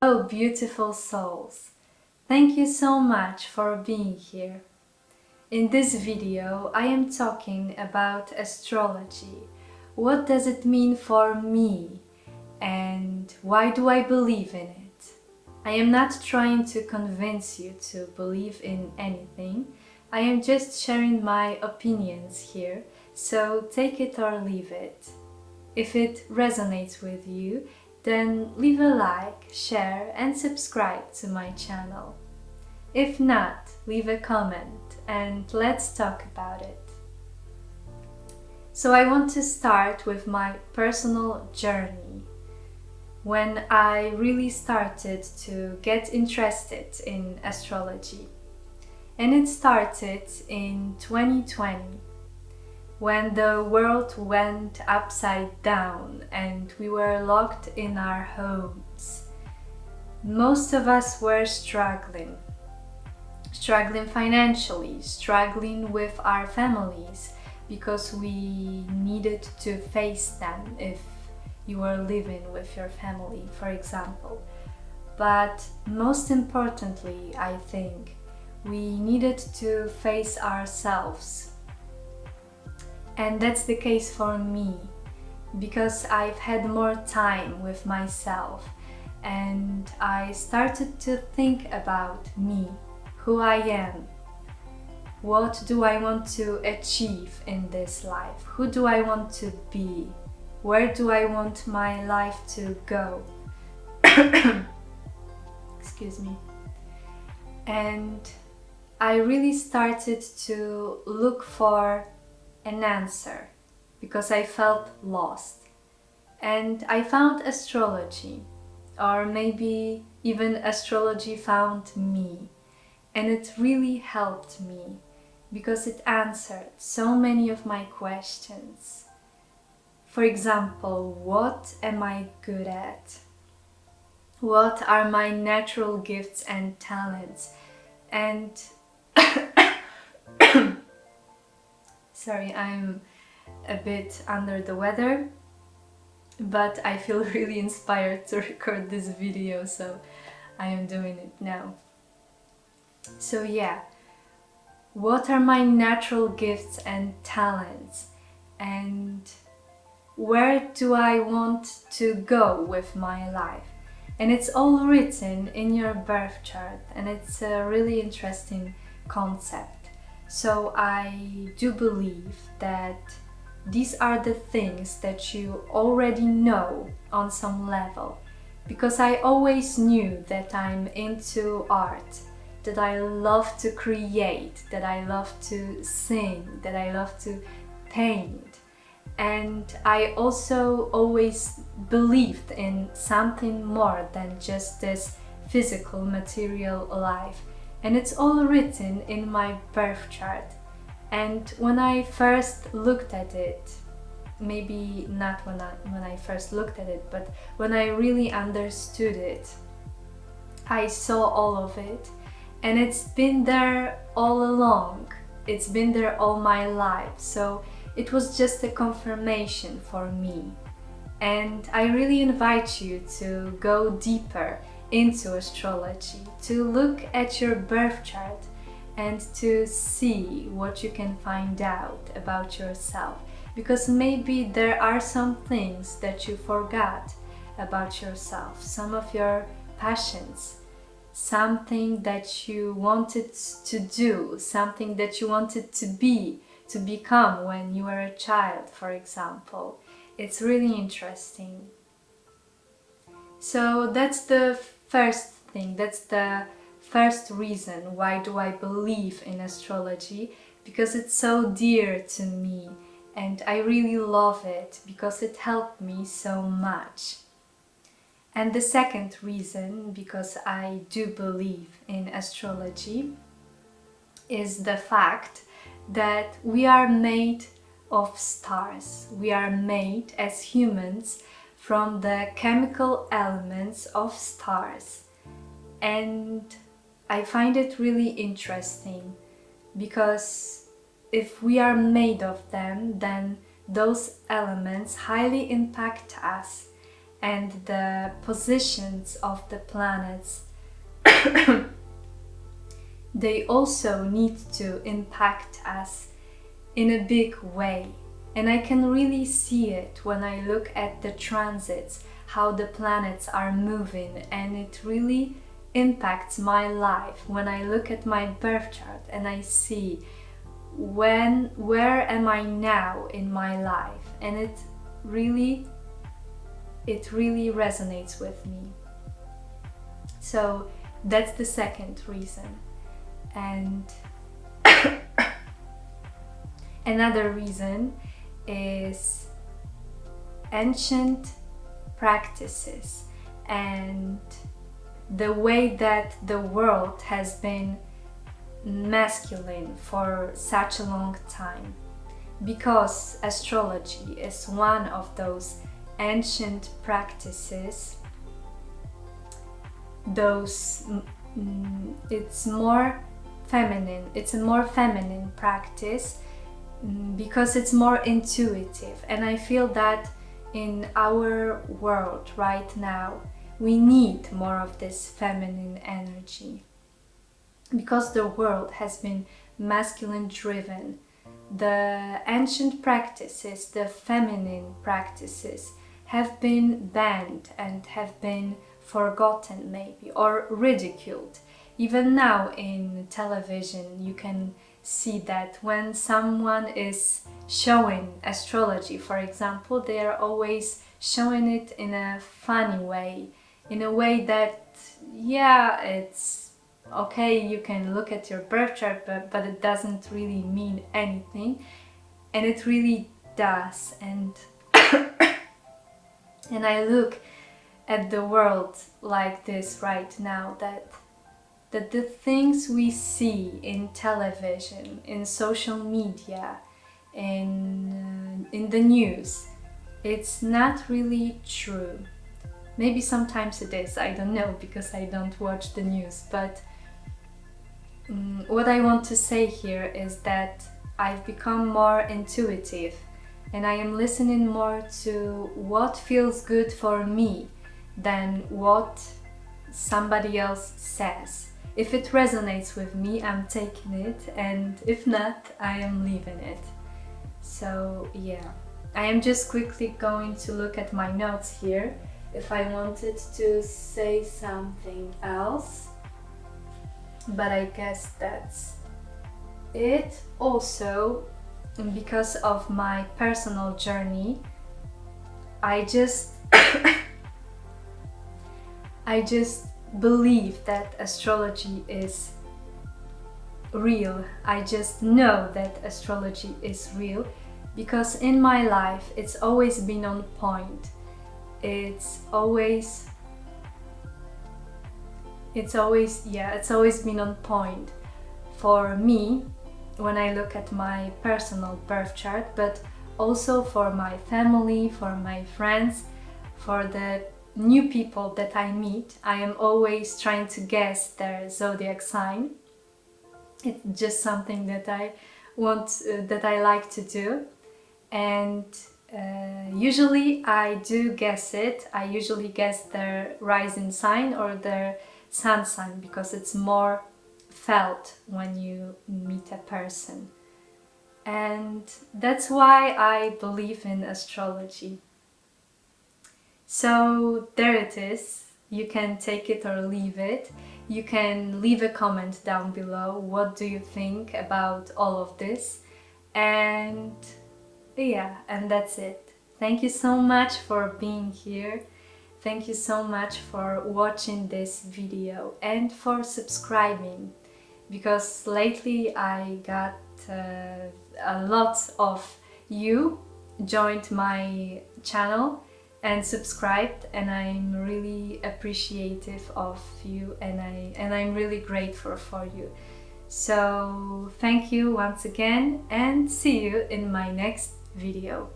Oh, beautiful souls! Thank you so much for being here. In this video, I am talking about astrology. What does it mean for me? And why do I believe in it? I am not trying to convince you to believe in anything. I am just sharing my opinions here, so take it or leave it. If it resonates with you, then leave a like, share and subscribe to my channel. If not, leave a comment and let's talk about it. So I want to start with my personal journey. When I really started to get interested in astrology. And it started in 2020. When the world went upside down and we were locked in our homes. Most of us were struggling financially, struggling with our families because we needed to face them if you were living with your family, for example. But most importantly, I think, we needed to face ourselves. And that's the case for me, because I've had more time with myself and I started to think about me, who I am, what do I want to achieve in this life, who do I want to be, where do I want my life to go. Excuse me. And I really started to look for an answer because I felt lost. And I found astrology, or maybe even astrology found me. And it really helped me because it answered so many of my questions. For example, what am I good at? What are my natural gifts and talents? And sorry, I'm a bit under the weather, but I feel really inspired to record this video, so I am doing it now. So yeah, what are my natural gifts and talents? And where do I want to go with my life? And it's all written in your birth chart, and it's a really interesting concept. So I do believe that these are the things that you already know on some level, because I always knew that I'm into art, that I love to create, that I love to sing, that I love to paint. And I also always believed in something more than just this physical material life. And it's all written in my birth chart. And when I first looked at it, maybe not when I first looked at it, but when I really understood it, I saw all of it. And it's been there all along. It's been there all my life. So it was just a confirmation for me. And I really invite you to go deeper into astrology, to look at your birth chart and to see what you can find out about yourself. Because maybe there are some things that you forgot about yourself, some of your passions, something that you wanted to do, something that you wanted to be, to become when you were a child, for example. It's really interesting. So that's the first thing, that's the first reason why do I believe in astrology, because it's so dear to me and I really love it because it helped me so much. And the second reason, because I do believe in astrology, is the fact that we are made of stars. We are made as humans from the chemical elements of stars. And I find it really interesting because if we are made of them, then those elements highly impact us and the positions of the planets, they also need to impact us in a big way. And I can really see it when I look at the transits, how the planets are moving, and it really impacts my life when I look at my birth chart and I see where am I now in my life, and it really resonates with me. So that's the second reason. And another reason is ancient practices and the way that the world has been masculine for such a long time, because astrology is one of those ancient practices. It's more feminine, it's a more feminine practice because it's more intuitive, and I feel that in our world right now we need more of this feminine energy, because the world has been masculine driven. The ancient practices, the feminine practices, have been banned and have been forgotten maybe, or ridiculed. Even now in television you can see that when someone is showing astrology, for example, they are always showing it in a funny way, in a way that, yeah, it's okay, you can look at your birth chart, but it doesn't really mean anything. And it really does. And and I look at the world like this right now, that the things we see in television, in social media, in the news, it's not really true. Maybe sometimes it is, I don't know, because I don't watch the news, but what I want to say here is that I've become more intuitive and I am listening more to what feels good for me than what somebody else says. If it resonates with me, I'm taking it, and if not, I am leaving it. So yeah, I am just quickly going to look at my notes here if I wanted to say something else, but I guess that's it. Also, because of my personal journey, I just believe that astrology is real. I just know that astrology is real because in my life it's always been on point. It's always been on point for me when I look at my personal birth chart, but also for my family, for my friends, for the new people that I meet. I am always trying to guess their zodiac sign. It's just something that I like to do, and usually I do guess it. I usually guess their rising sign or their sun sign because it's more felt when you meet a person, and that's why I believe in astrology. So there it is. You can take it or leave it. You can leave a comment down below. What do you think about all of this? And yeah, and that's it. Thank you so much for being here. Thank you so much for watching this video and for subscribing, because lately I got a lot of you joined my channel and subscribed, and I'm really appreciative of you, and I'm really grateful for you. So thank you once again, and see you in my next video.